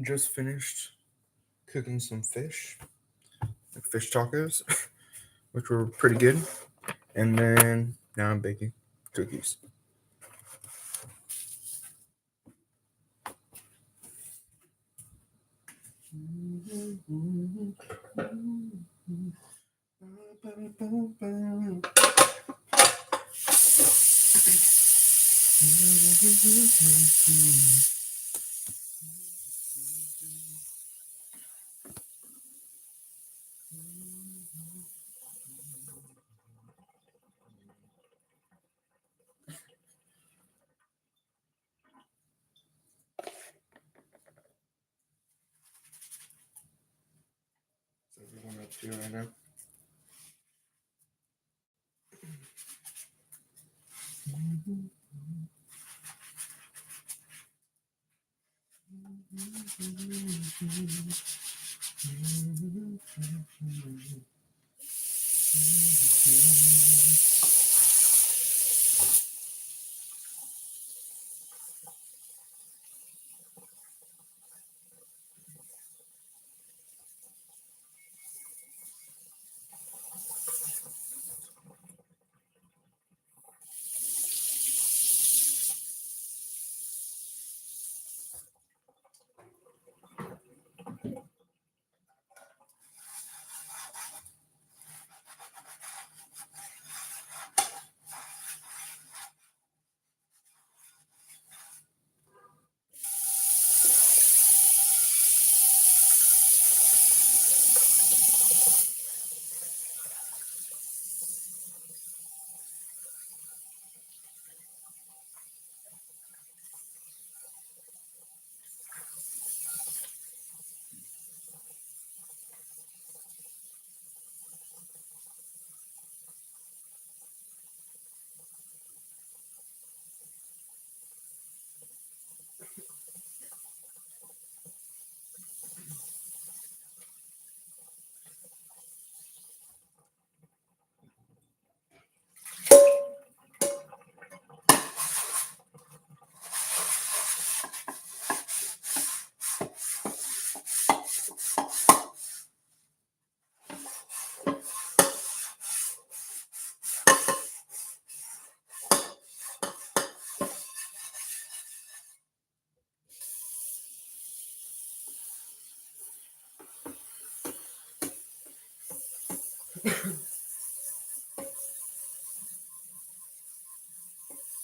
Just finished cooking some fish, like fish tacos, which were pretty good. And then now I'm baking cookies. So everyone up to right now.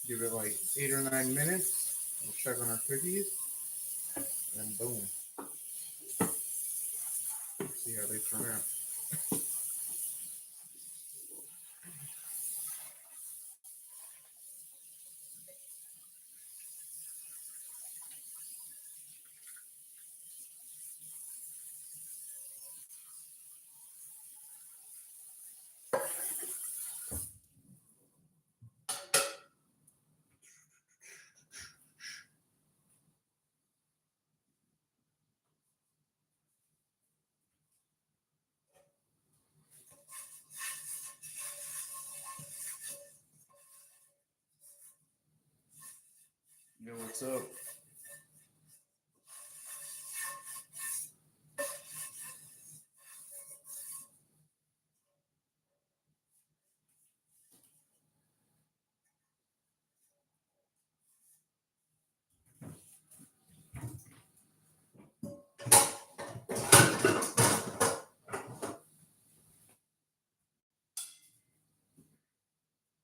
Give it like 8 or 9 minutes. We'll check on our cookies, and boom. See how they turn out. Yo, what's up?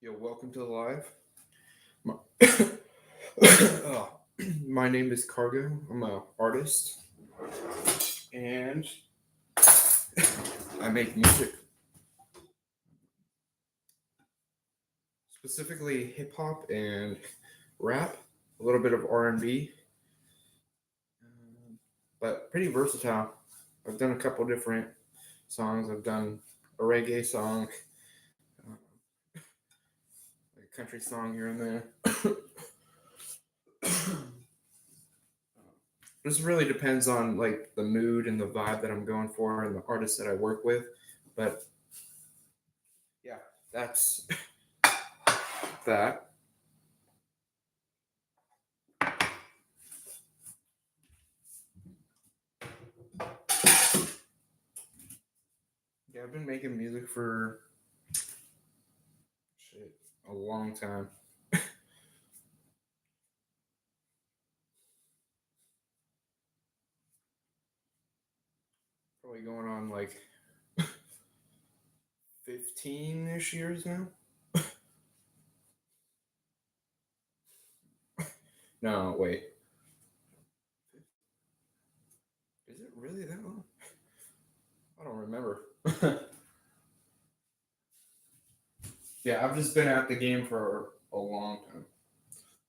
Yo, welcome to the live. My, my name is Kargo. I'm an artist, and I make music, specifically hip hop and rap, a little bit of R&B, but pretty versatile. I've done a couple different songs. I've done a reggae song, like a country song here and there. This really depends on like the mood and the vibe that I'm going for and the artists that I work with. But yeah, that's that. I've been making music for shit a long time. Probably going on like 15-ish years now. No, wait. Is it really that long? I don't remember. Yeah, I've just been at the game for a long time.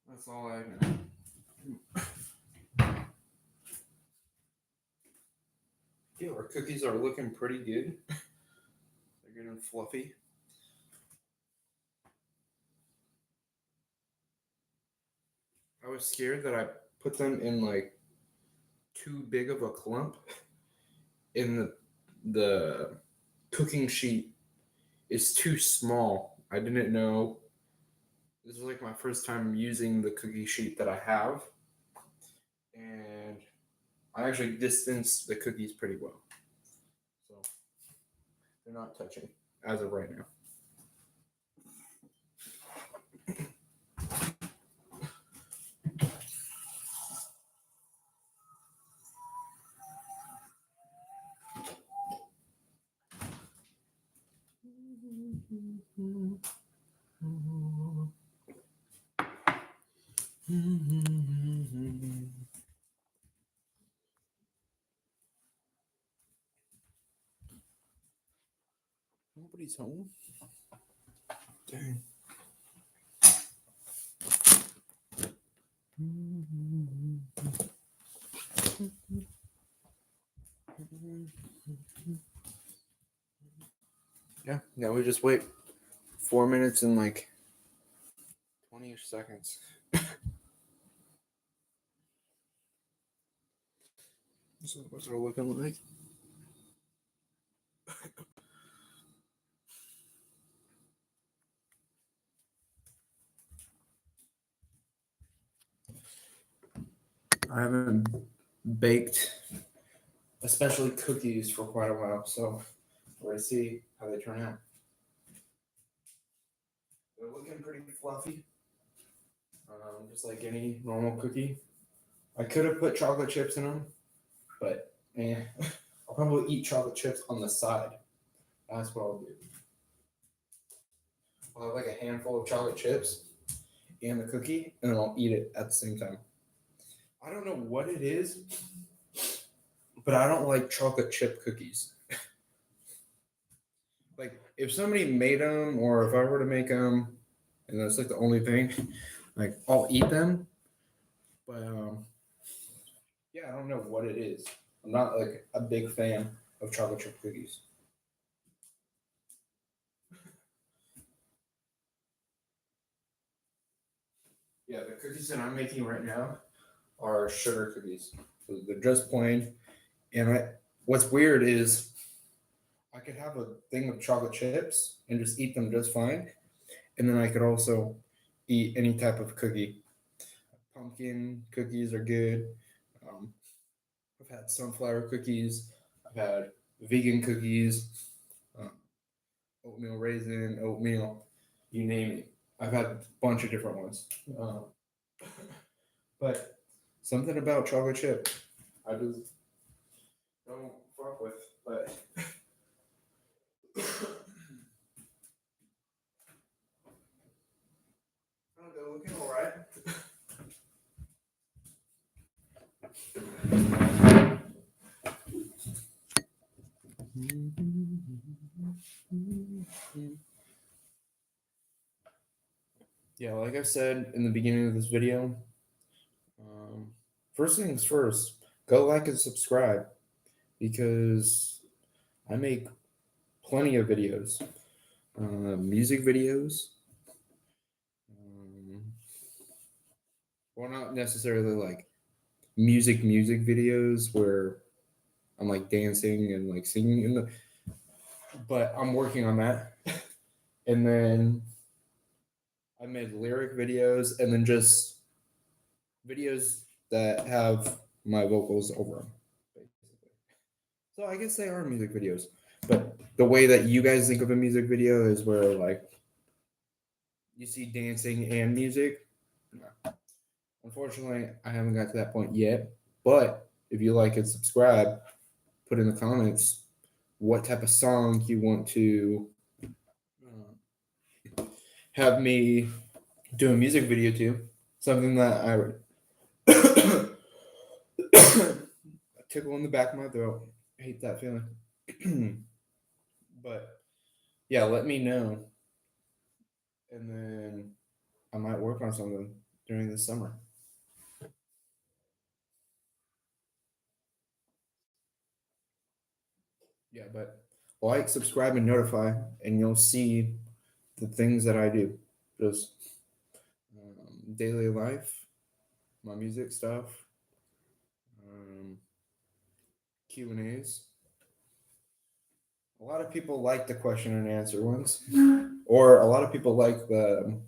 That's all I know. Yeah, our cookies are looking pretty good. They're getting fluffy. I was scared that I put them in like too big of a clump, and the cooking sheet is too small. I didn't know. This is like my first time using the cookie sheet that I have, and I actually distanced the cookies pretty well. So they're not touching as of right now. Nobody's home. Dang. Yeah, now we just wait 4 minutes and like 20-ish seconds. So what's it looking like? I haven't baked, especially cookies, for quite a while, so we're gonna see how they turn out. They're looking pretty fluffy, just like any normal cookie. I could have put chocolate chips in them, but I'll probably eat chocolate chips on the side. That's what I'll do. I'll have like a handful of chocolate chips and the cookie, and then I'll eat it at the same time. I don't know what it is, but I don't like chocolate chip cookies. Like if somebody made them, or if I were to make them, and that's like the only thing, like I'll eat them. But yeah, I don't know what it is. I'm not like a big fan of chocolate chip cookies. Yeah, the cookies that I'm making right now are sugar cookies. So they're just plain. And what's weird is I could have a thing of chocolate chips and just eat them just fine. And then I could also eat any type of cookie. Pumpkin cookies are good. Um, I've had sunflower cookies. I've had vegan cookies, um, oatmeal raisin, oatmeal, you name it. I've had a bunch of different ones. But something about chocolate chip, I just don't fuck with. But they're looking all right. Yeah, like I said in the beginning of this video, first things first, go like and subscribe because I make plenty of videos, music videos. Well, not necessarily like music videos where I'm like dancing and like singing in the, but I'm working on that. And then I made lyric videos and then just videos that have my vocals over them, basically. So I guess they are music videos, but the way that you guys think of a music video is where like you see dancing and music. No. Unfortunately, I haven't got to that point yet. But if you like and subscribe, put in the comments what type of song you want to have me do a music video to. Something that I would tickle in the back of my throat. I hate that feeling. But yeah, let me know. And then I might work on something during the summer. Yeah, but like, subscribe, and notify, and you'll see the things that I do. Just daily life, my music stuff, um, Q and A's. A lot of people like the question and answer ones, or a lot of people like the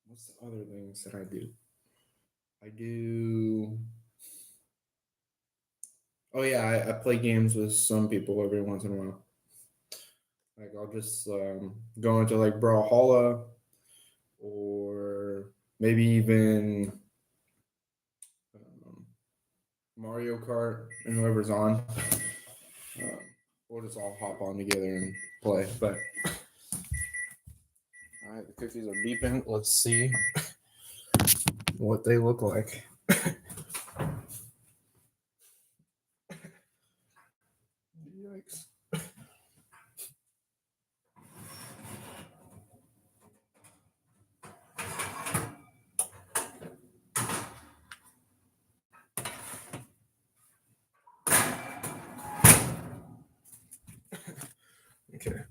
what's the other things that I do? I do. Oh yeah, I play games with some people every once in a while. Like I'll just go into like Brawlhalla or maybe even um, Mario Kart and whoever's on. Um, we'll just all hop on together and play. But all right, the cookies are beeping. Let's see what they look like. Yikes. Okay.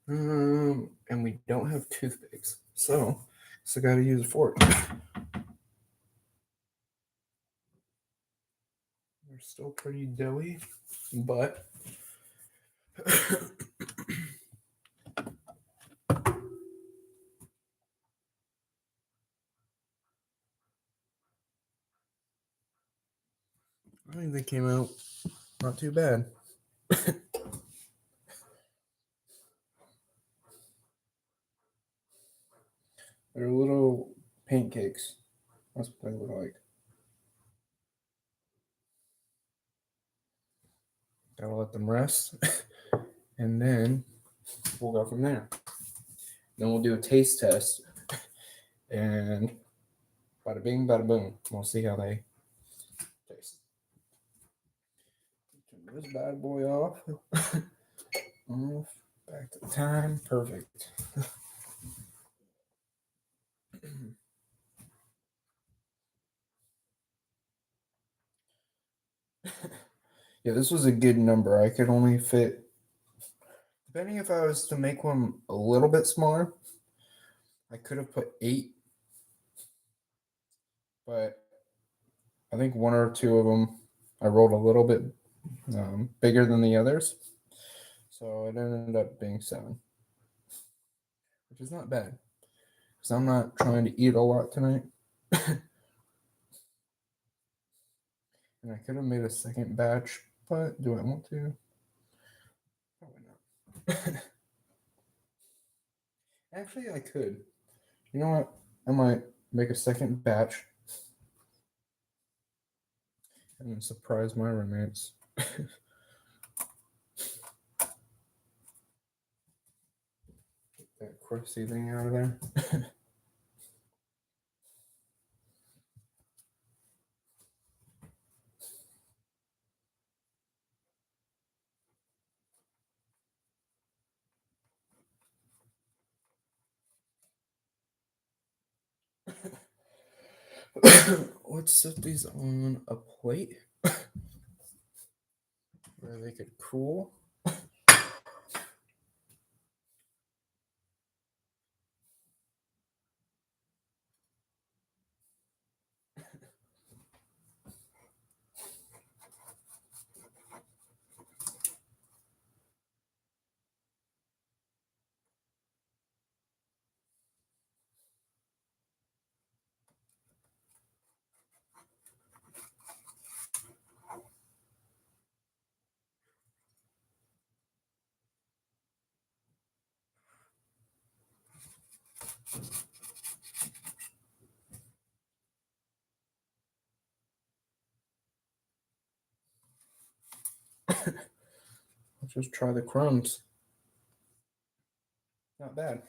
And we don't have toothpicks, so I got to use a fork. They're still pretty doughy, but I think they came out not too bad. They're little pancakes. That's what they look like. Gotta let them rest, and then we'll go from there. Then we'll do a taste test, and bada bing, bada boom. We'll see how they taste. Turn this bad boy off. Off. Back to time. Perfect. Yeah, this was a good number. I could only fit, depending if I was to make one a little bit smaller, I could have put 8, but I think one or two of them I rolled a little bit bigger than the others. So it ended up being 7, which is not bad because I'm not trying to eat a lot tonight. And I could have made a second batch, but do I want to? Probably not. Actually, I could. You know what? I might make a second batch and then surprise my roommates. Get that crusty thing out of there. Let's set these on a plate where they could cool. Let's just try the crumbs. Not bad.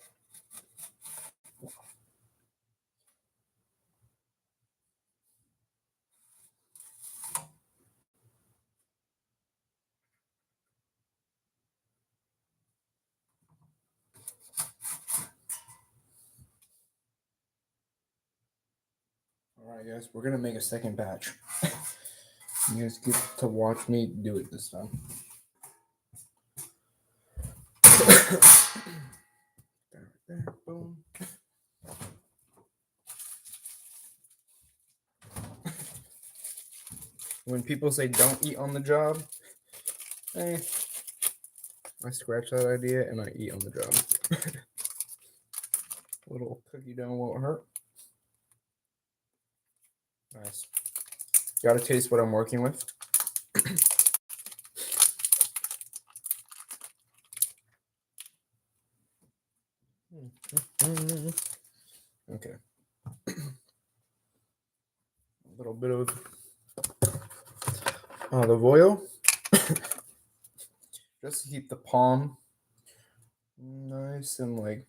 All right, guys, we're gonna make a second batch. You guys get to watch me do it this time. There, boom. When people say don't eat on the job, I scratch that idea and I eat on the job. Little cookie dough won't hurt. Nice. Gotta taste what I'm working with. Okay. A little bit of olive oil. Just to keep the palm nice and like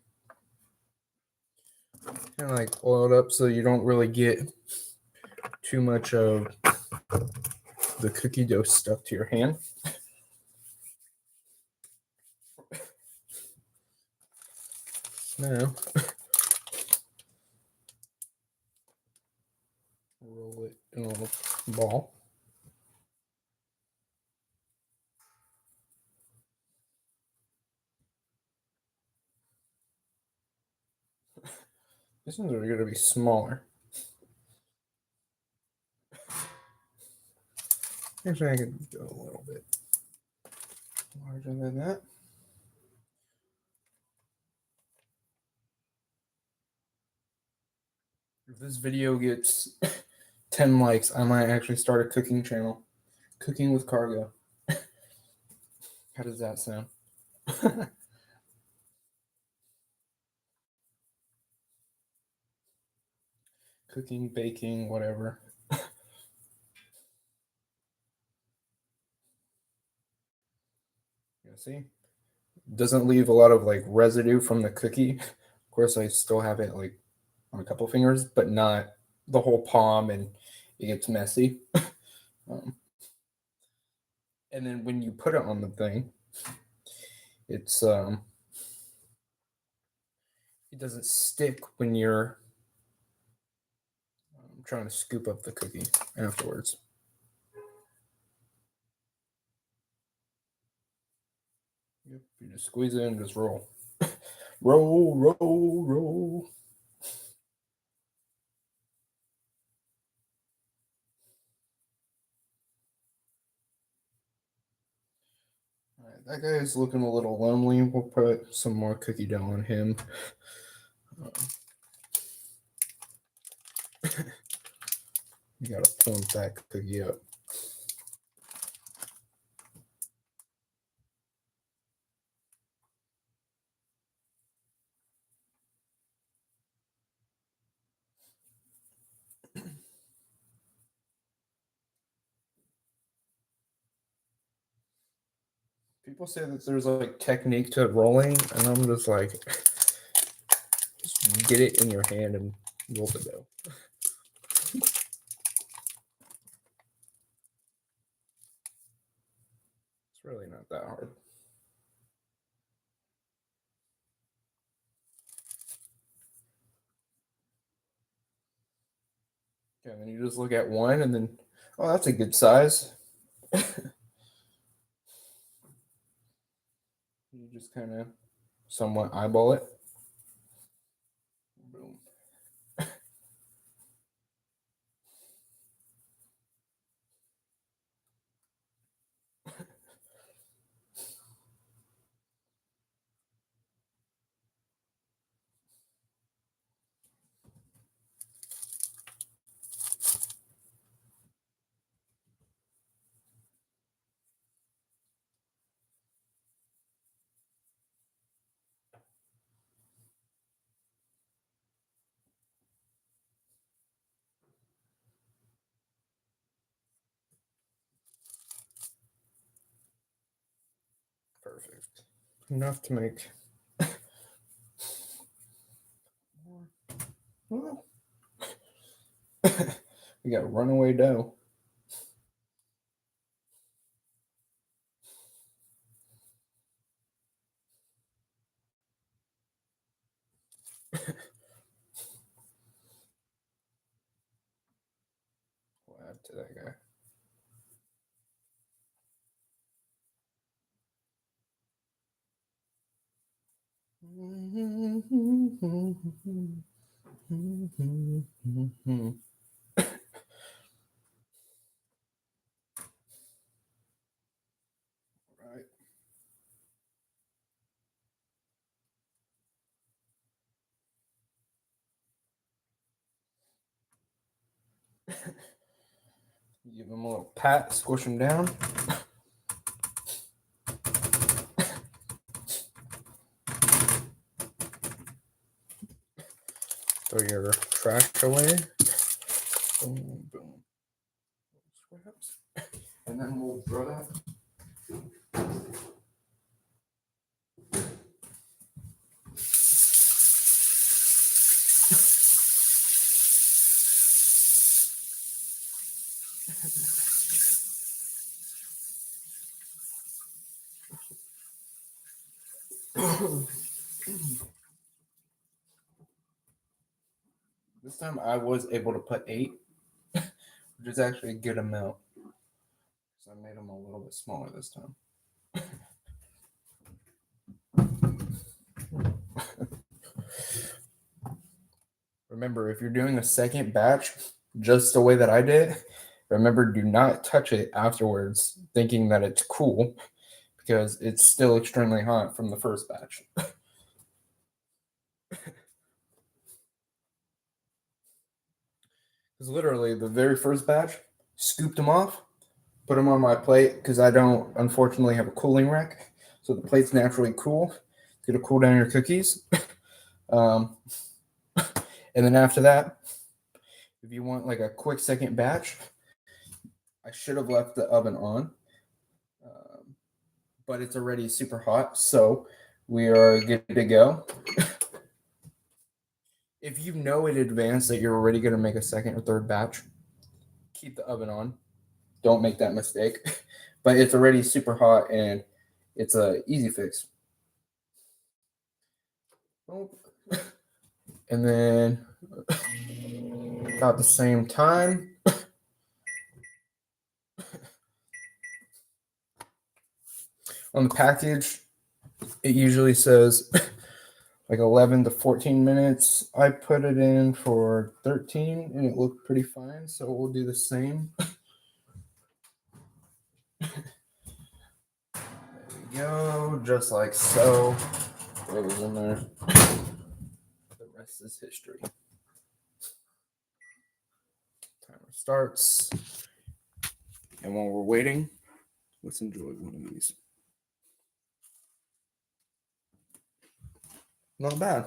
oiled up so you don't really get too much of the cookie dough stuck to your hand. Now roll it in a little ball. These ones are going to be smaller. Actually, I could go a little bit larger than that. If this video gets 10 likes, I might actually start a cooking channel. Cooking with Kargo. How does that sound? Cooking, baking, whatever. You see? Doesn't leave a lot of like residue from the cookie. Of course, I still have it like on a couple fingers, but not the whole palm, and it gets messy. And then when you put it on the thing, it's it doesn't stick when you're trying to scoop up the cookie afterwards. Yep, you just squeeze it and just roll. Roll, roll, roll. All right, that guy is looking a little lonely. We'll put some more cookie dough on him. You gotta plump that cookie up. People say that there's like technique to rolling, and I'm just like, just get it in your hand and roll the dough. It's really not that hard. Okay, then you just look at one and then, oh, that's a good size. You just kind of somewhat eyeball it. Boom. Perfect. Enough to make more. We got runaway dough. We'll add to that guy. Right. Give them a little pat, squish them down. Throw your trash away. Boom, boom. Scraps. And then we'll throw that. This time I was able to put 8, which is actually a good amount. So I made them a little bit smaller this time. Remember, if you're doing a second batch just the way that I did, remember, do not touch it afterwards thinking that it's cool, because it's still extremely hot from the first batch. Because literally the very first batch, scooped them off, put them on my plate, because I don't unfortunately have a cooling rack, so the plate's naturally cool. It's gonna cool down your cookies. And then after that, if you want like a quick second batch, I should have left the oven on, but it's already super hot, so we are good to go. If you know in advance that you're already going to make a second or third batch, keep the oven on. Don't make that mistake. But it's already super hot and it's a easy fix. And then about the same time, on the package, it usually says like 11 to 14 minutes. I put it in for 13 and it looked pretty fine, so we'll do the same. There we go, just like so. Throw those in there. The rest is history. Timer starts. And while we're waiting, let's enjoy one of these. Not bad.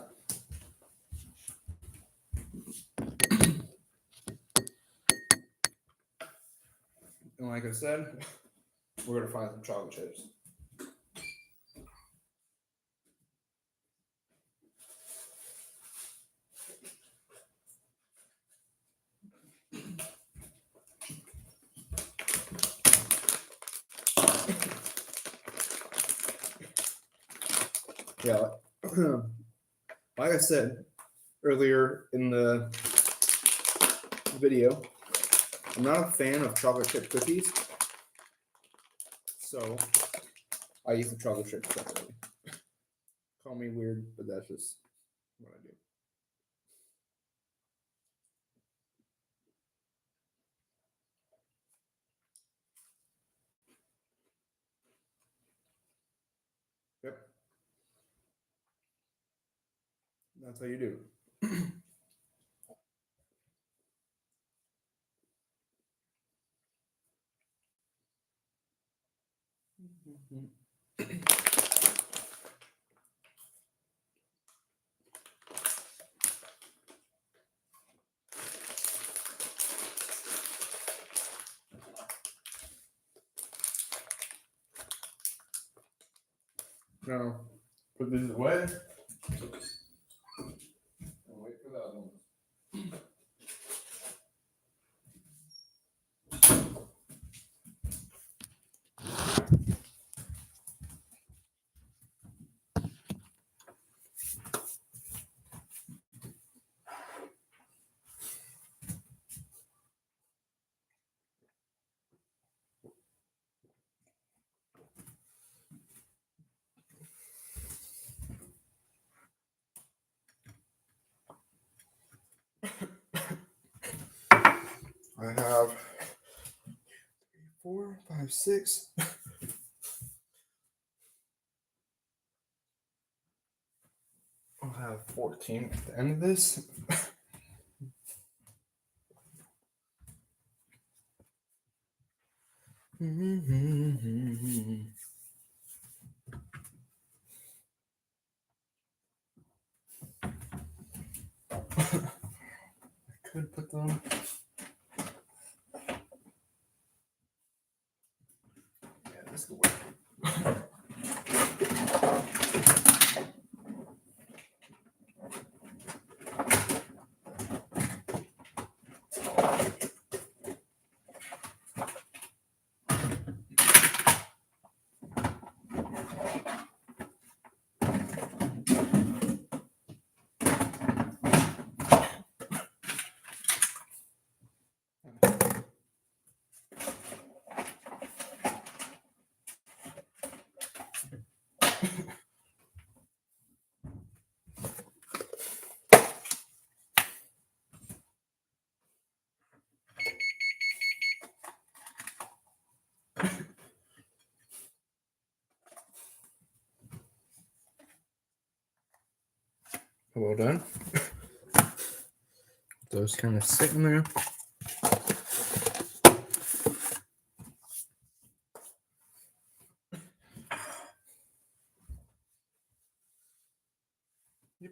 And like I said, we're going to find some chocolate chips. Yeah, like I said earlier in the video, I'm not a fan of chocolate chip cookies, so I use the chocolate chips separately. Call me weird, but that's just what I do. Yep. That's how you do. Now, put this away. And wait for that one. I have 3, 4, 5, 6. I'll have 14 at the end of this. I could put them. Yeah, this could work. Well done. Those kind of sitting there. Yep.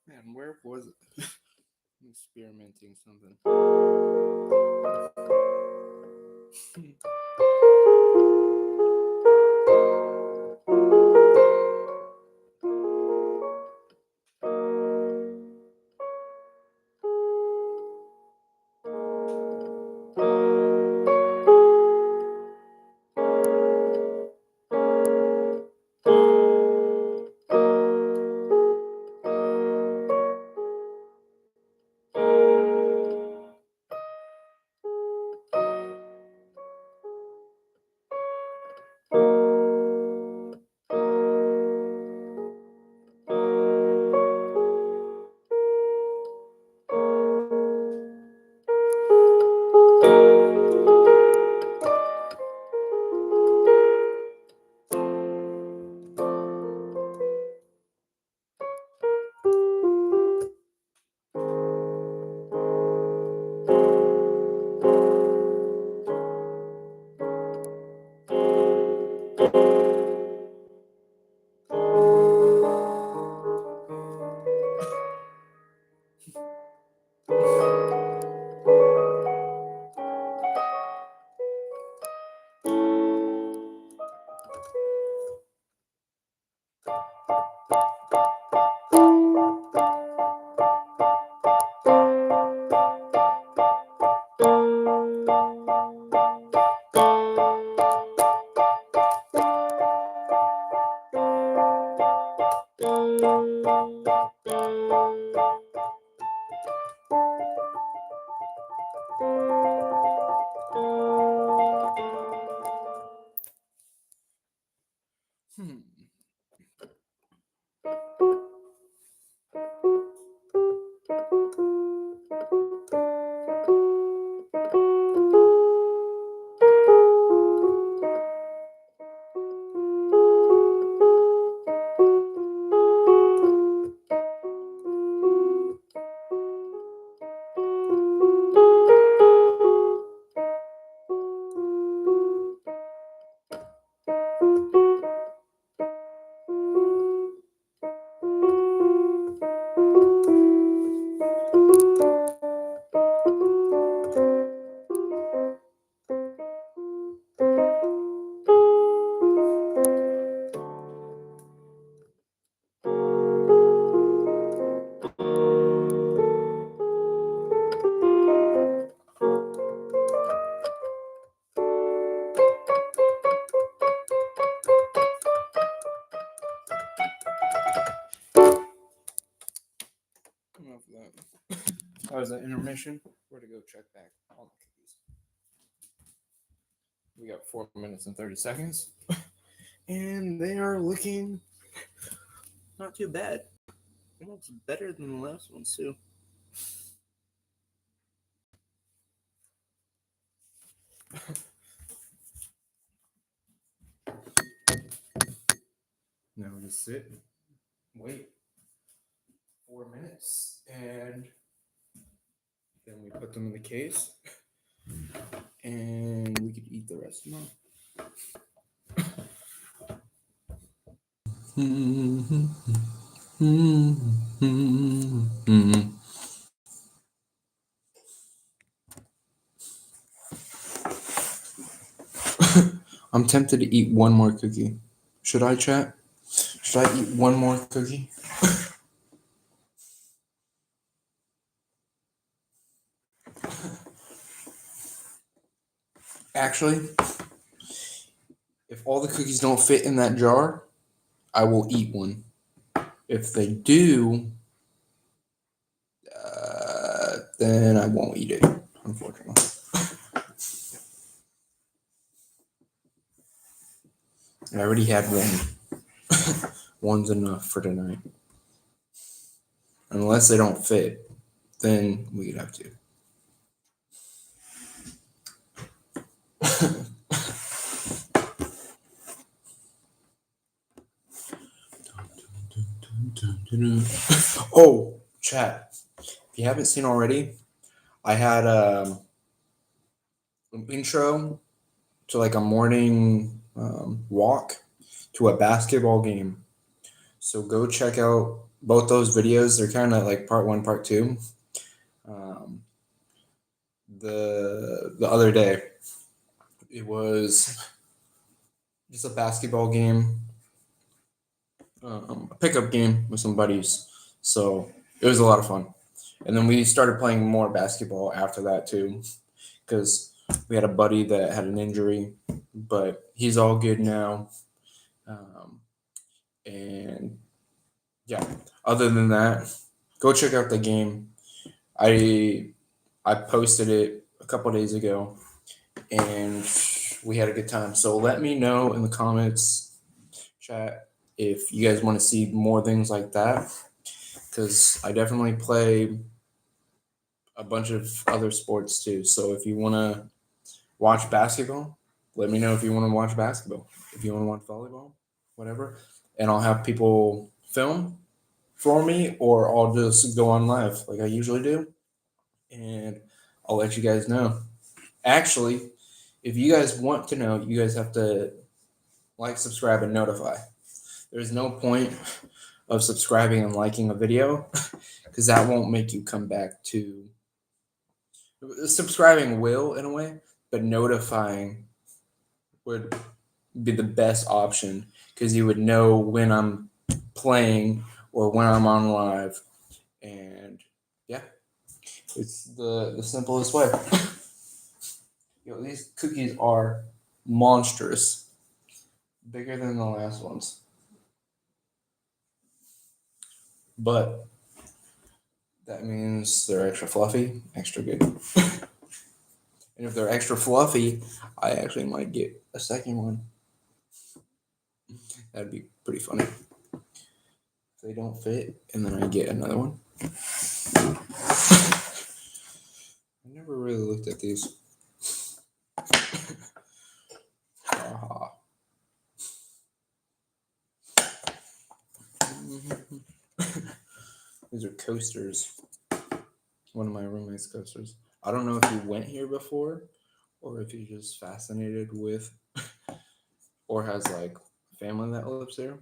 Man, where was it? I'm experimenting something. Enough of that. That was an intermission. We're to go check back on the cookies. We got 4 minutes and 30 seconds. And they are looking not too bad. Almost better than the last ones, too. Now we just sit, wait 4 minutes, and then we put them in the case, and we could eat the rest of them. I'm tempted to eat one more cookie. Should I, chat? Should I eat one more cookie? Actually, if all the cookies don't fit in that jar, I will eat one. If they do, then I won't eat it, unfortunately. I already had one. One's enough for tonight. Unless they don't fit, then we could have two. Oh, chat. If you haven't seen already, I had an intro to like a morning walk to a basketball game. So go check out both those videos. They're kind of like part one, part two. The other day, it was just a basketball game, a pickup game with some buddies. So it was a lot of fun. And then we started playing more basketball after that too, because we had a buddy that had an injury, but he's all good now. And yeah, other than that, go check out the game. I posted it a couple days ago, and we had a good time. So let me know in the comments, chat, if you guys want to see more things like that, because I definitely play a bunch of other sports too. So if you want to watch basketball, let me know if you want to watch basketball. If you want to watch volleyball, whatever, and I'll have people film for me, or I'll just go on live like I usually do, and I'll let you guys know. Actually, if you guys want to know, you guys have to like, subscribe, and notify. There's no point of subscribing and liking a video because that won't make you come back to. Subscribing will in a way, but notifying would be the best option because you would know when I'm playing or when I'm on live. And yeah, it's the simplest way. These cookies are monstrous, bigger than the last ones. But that means they're extra fluffy, extra good. And if they're extra fluffy, I actually might get a second one. That'd be pretty funny. If they don't fit, and then I get another one. I never really looked at these. These are coasters. One of my roommate's coasters. I don't know if you went here before or if you're just fascinated with or has like family that lives there.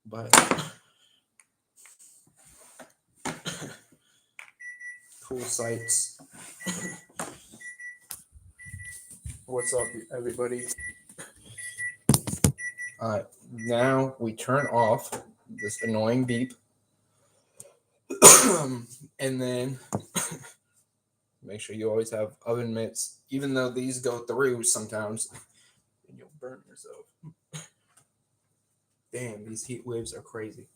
But cool sights. What's up, everybody? Now we turn off this annoying beep. And then make sure you always have oven mitts, even though these go through sometimes and you'll burn yourself. Damn, these heat waves are crazy.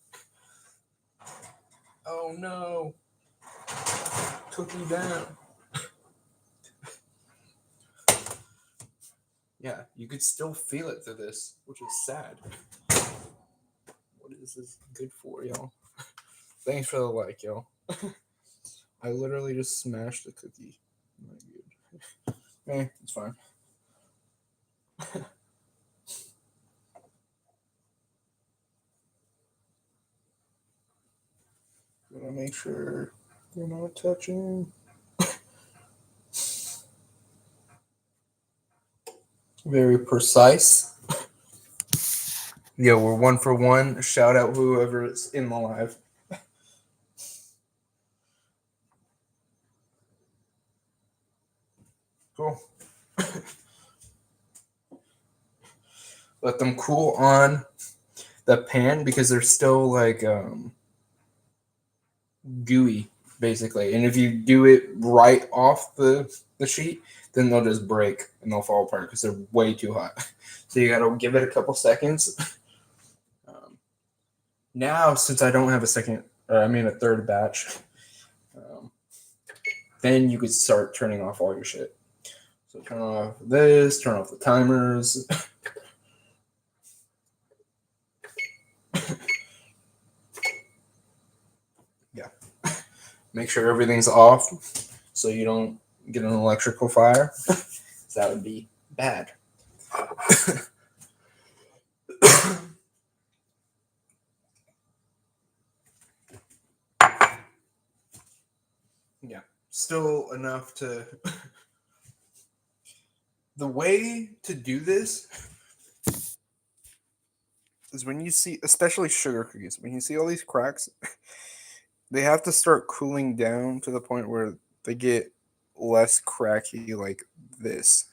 Oh no. Cookie down. Yeah, you could still feel it through this, which is sad. What is this good for, y'all? Thanks for the like, y'all. I literally just smashed the cookie. Not good. It's fine. Gotta make sure you're not touching. Very precise. Yo, we're 1 for 1. Shout out whoever is in the live. Cool. Let them cool on the pan because they're still like gooey, basically. And if you do it right off the sheet, then they'll just break and they'll fall apart because they're way too hot. So you gotta give it a couple seconds. Now, since I don't have a third batch, then you could start turning off all your shit. So turn off this, turn off the timers. Yeah. Make sure everything's off so you don't get an electrical fire. That would be bad. Yeah. Still enough to... The way to do this is when you see, especially sugar cookies, when you see all these cracks, they have to start cooling down to the point where they get less cracky like this.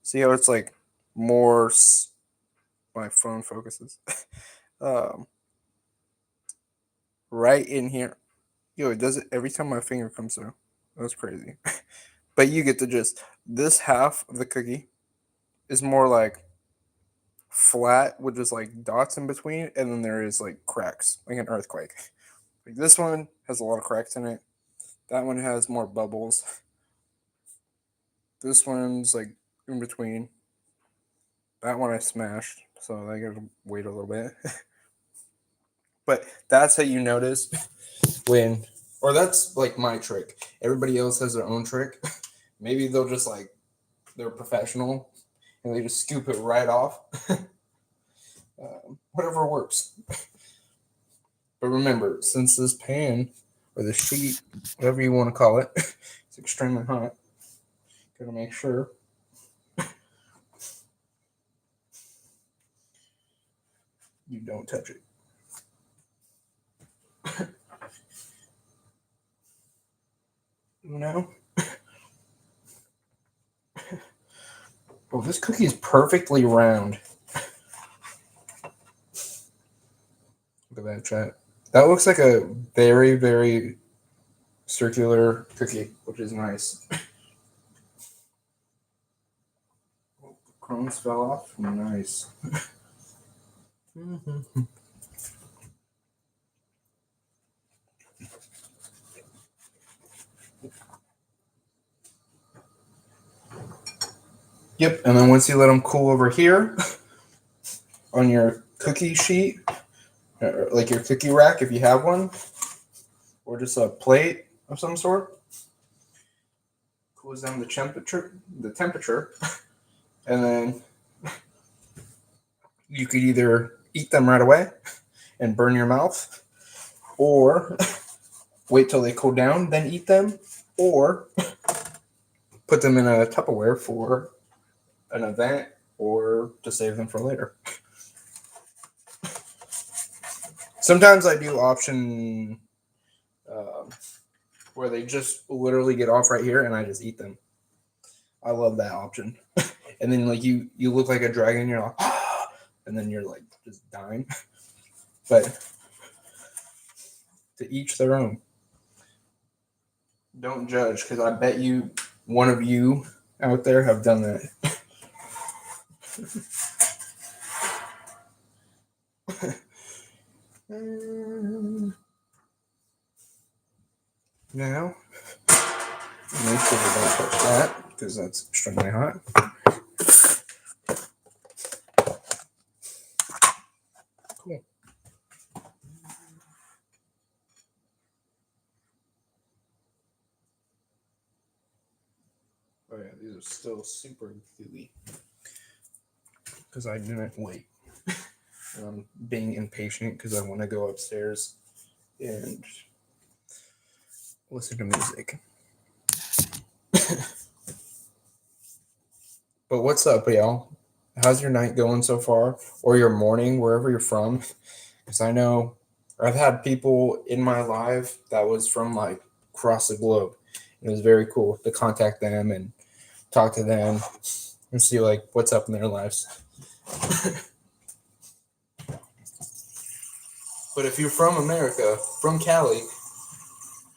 See how it's like more... My phone focuses. Right in here. Yo, it does it every time my finger comes through. That's crazy. But you get the gist. This half of the cookie is more like flat with just like dots in between, and then there is like cracks, like an earthquake. Like this one has a lot of cracks in it. That one has more bubbles. This one's like in between. That one I smashed, so I gotta wait a little bit. But that's how you notice when, or that's like my trick. Everybody else has their own trick. Maybe they'll just like, they're professional and they just scoop it right off. Whatever works. But remember, since this pan or the sheet, whatever you want to call it, it's extremely hot, gotta make sure you don't touch it. No. Well, this cookie is perfectly round. Look at that, chat. That looks like a very, very circular cookie, which is nice. Crumbs fell off. Nice. Yep, and then once you let them cool over here on your cookie sheet, like your cookie rack if you have one, or just a plate of some sort, cools down the temperature, and then you could either eat them right away and burn your mouth, or wait till they cool down, then eat them, or put them in a Tupperware for an event or to save them for later. Sometimes I do option where they just literally get off right here and I just eat them. I love that option. And then like you look like a dragon, you're like, ah! And then you're like just dying. But to each their own. Don't judge, because I bet you one of you out there have done that. Now, make sure we don't touch that because that's extremely hot. Cool. Oh yeah, these are still super gooey because I didn't wait. I'm being impatient because I want to go upstairs and listen to music. But what's up, y'all? How's your night going so far? Or your morning, wherever you're from? Because I know I've had people in my life that was from like across the globe. It was very cool to contact them and talk to them and see like what's up in their lives. But if you're from America, from Cali,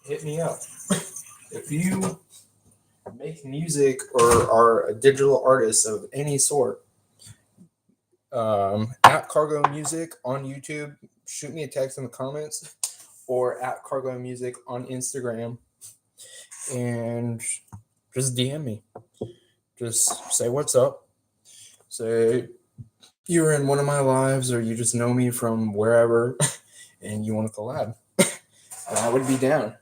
hit me up. If you make music or are a digital artist of any sort, at Kargo Music on YouTube, shoot me a text in the comments, or at Kargo Music on Instagram, and just DM me. Just say what's up. Say you're in one of my lives, or you just know me from wherever, and you want to collab. And I would be down.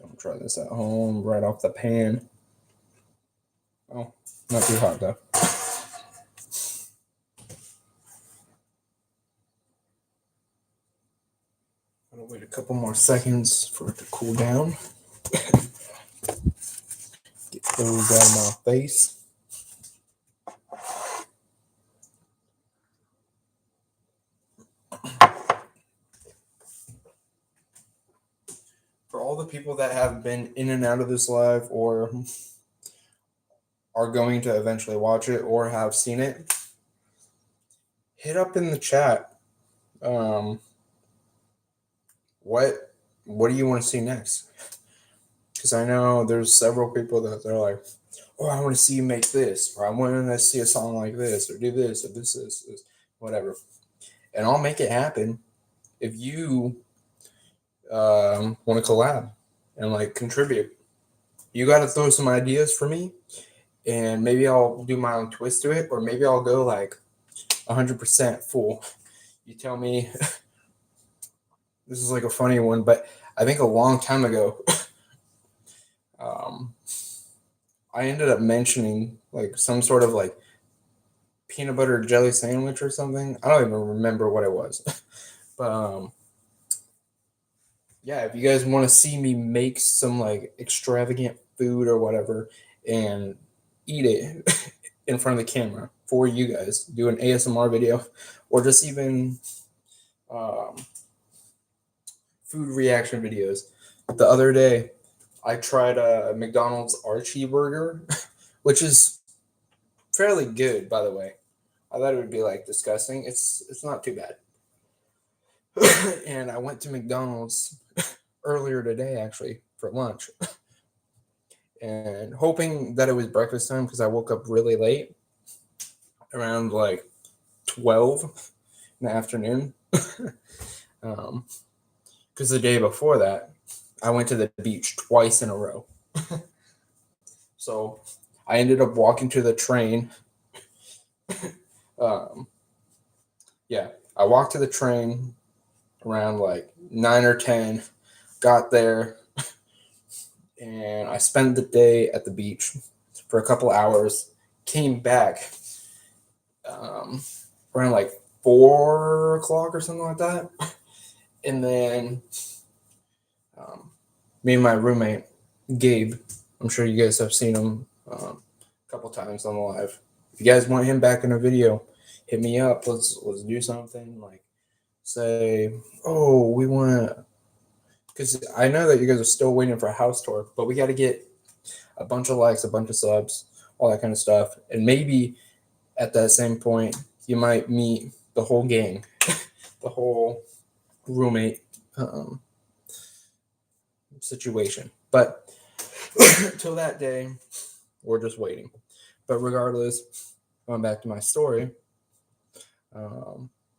Don't try this at home right off the pan. Oh, not too hot though. I'm gonna wait a couple more seconds for it to cool down. Get those out of my face. For all the people that have been in and out of this live or are going to eventually watch it or have seen it, hit up in the chat. What do you want to see next? Because I know there's several people that they're like, oh, I want to see you make this, or I want to see a song like this, or do this, or this, whatever. And I'll make it happen if you want to collab and like contribute. You got to throw some ideas for me, and maybe I'll do my own twist to it, or maybe I'll go like 100% full. You tell me. This is like a funny one, but I think a long time ago, I ended up mentioning like some sort of like peanut butter jelly sandwich or something. I don't even remember what it was. But yeah, if you guys want to see me make some like extravagant food or whatever and eat it in front of the camera for you guys, do an ASMR video, or just even food reaction videos. The other day, I tried a McDonald's Archie burger, which is fairly good, by the way. I thought it would be like disgusting. It's not too bad. And I went to McDonald's earlier today actually for lunch, and hoping that it was breakfast time because I woke up really late, around like 12 in the afternoon. Because the day before that, I went to the beach twice in a row. So I ended up walking to the train. Yeah, I walked to the train around like 9 or 10, got there, and I spent the day at the beach for a couple hours, came back around like 4 o'clock or something like that. And then me and my roommate, Gabe, I'm sure you guys have seen him a couple times on the live. If you guys want him back in a video, hit me up. Let's do something. Like, say, oh, we want to, because I know that you guys are still waiting for a house tour, but we got to get a bunch of likes, a bunch of subs, all that kind of stuff. And maybe at that same point, you might meet the whole gang, the whole roommate situation. But till that day, we're just waiting. But regardless, going back to my story,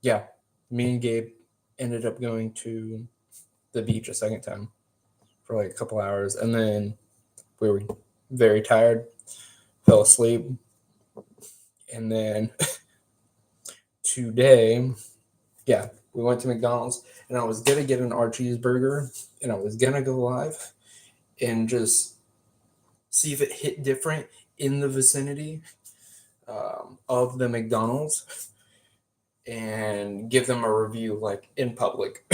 yeah, me and Gabe ended up going to the beach a second time for like a couple hours, and then we were very tired, fell asleep, and then today, yeah, we went to McDonald's, and I was gonna get an cheeseburger, and I was gonna go live and just see if it hit different in the vicinity of the McDonald's and give them a review like in public.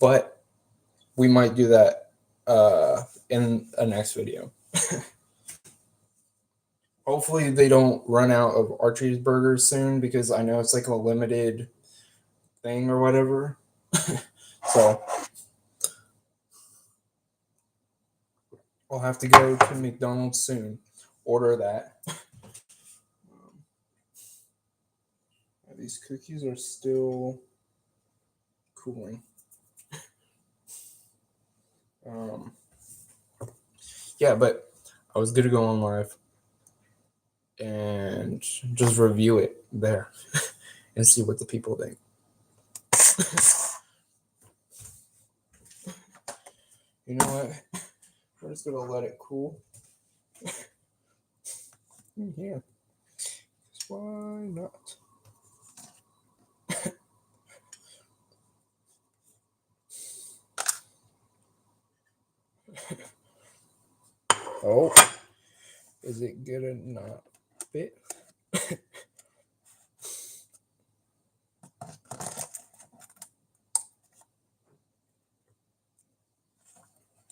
But we might do that in a next video. Hopefully they don't run out of our cheeseburgers soon, because I know it's like a limited thing or whatever. So I'll have to go to McDonald's soon, order that. These cookies are still cooling. Yeah, but I was gonna go on live and just review it there and see what the people think. You know what? We're just gonna let it cool. Yeah. Why not? Oh, is it gonna not fit?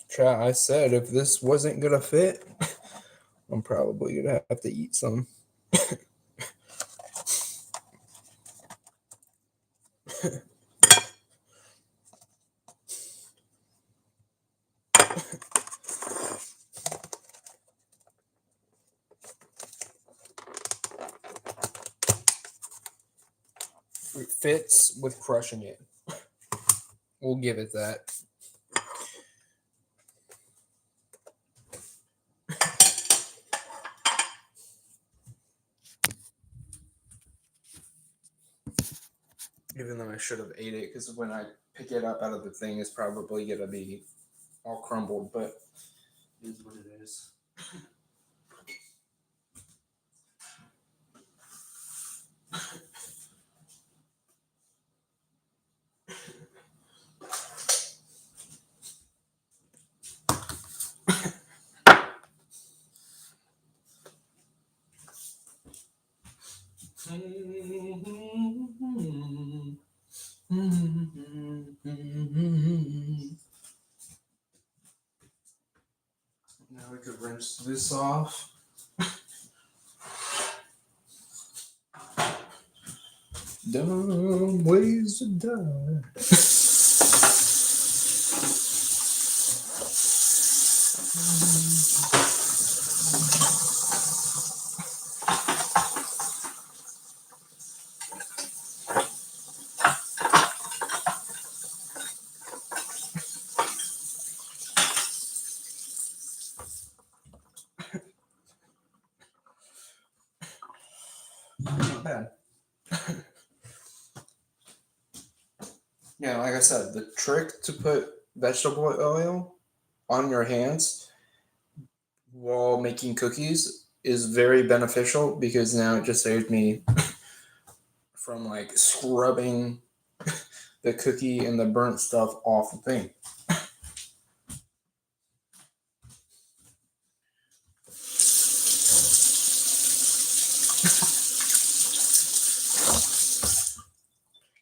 Chat, I said if this wasn't gonna fit, I'm probably gonna have to eat some. It fits with crushing it. We'll give it that. Even though I should have ate it, because when I pick it up out of the thing, it's probably gonna be all crumbled, but it is what it is. Now we could rinse this off. Dumb ways to die. Not bad. Yeah, like I said, the trick to put vegetable oil on your hands while making cookies is very beneficial because now it just saved me from like scrubbing the cookie and the burnt stuff off the thing.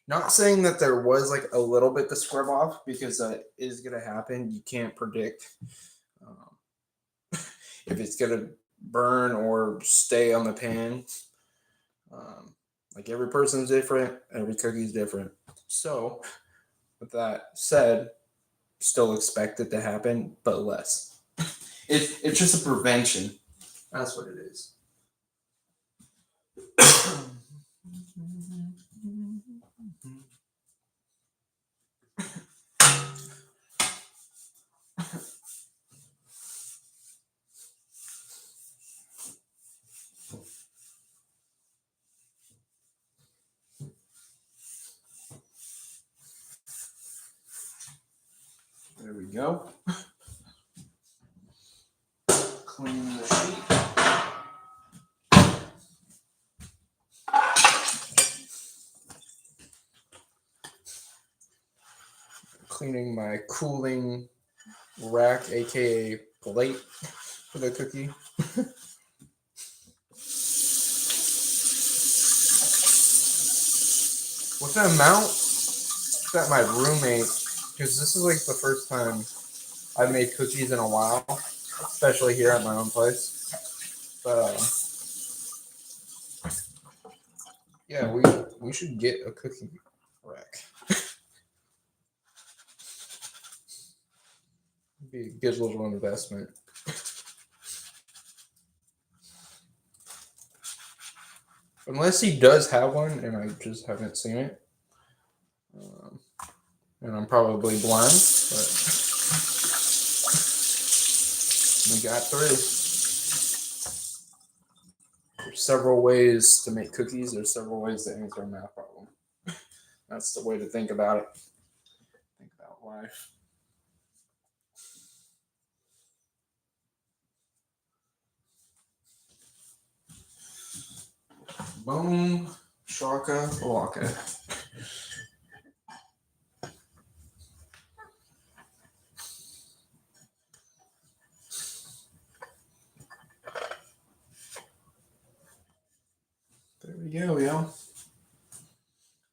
Not saying that there was like a little bit to scrub off because that is going to happen. You can't predict if it's going to burn or stay on the pan. Like every person's different, every cookie's different. So, with that said, still expect it to happen, but less. It's just a prevention. That's what it is. There we go. Clean the sheet. Cleaning my cooling rack, aka plate for the cookie. With the amount that my roommate, because this is like the first time I've made cookies in a while, especially here at my own place. But yeah, we should get a cookie rack. Be a good little investment. Unless he does have one and I just haven't seen it. And I'm probably blind, but we got through. There's several ways to make cookies. There's several ways to answer a math problem. That's the way to think about it. Think about life. Boom, shaka, laka. There we go, y'all.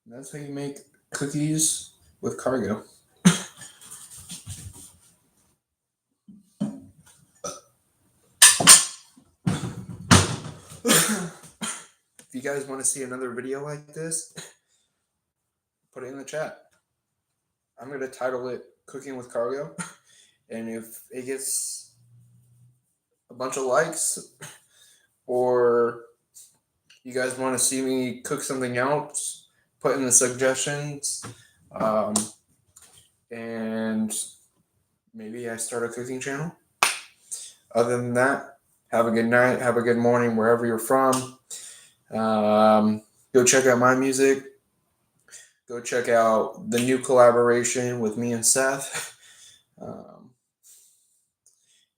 That's how you make cookies with Kargo. If you guys want to see another video like this, put it in the chat. I'm going to title it Cooking with Kargo. And if it gets a bunch of likes or you guys want to see me cook something else, put in the suggestions. And maybe I start a cooking channel. Other than that, have a good night. Have a good morning wherever you're from. Go check out my music. Go check out the new collaboration with me and Seth.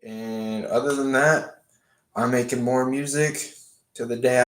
And other than that, I'm making more music to the day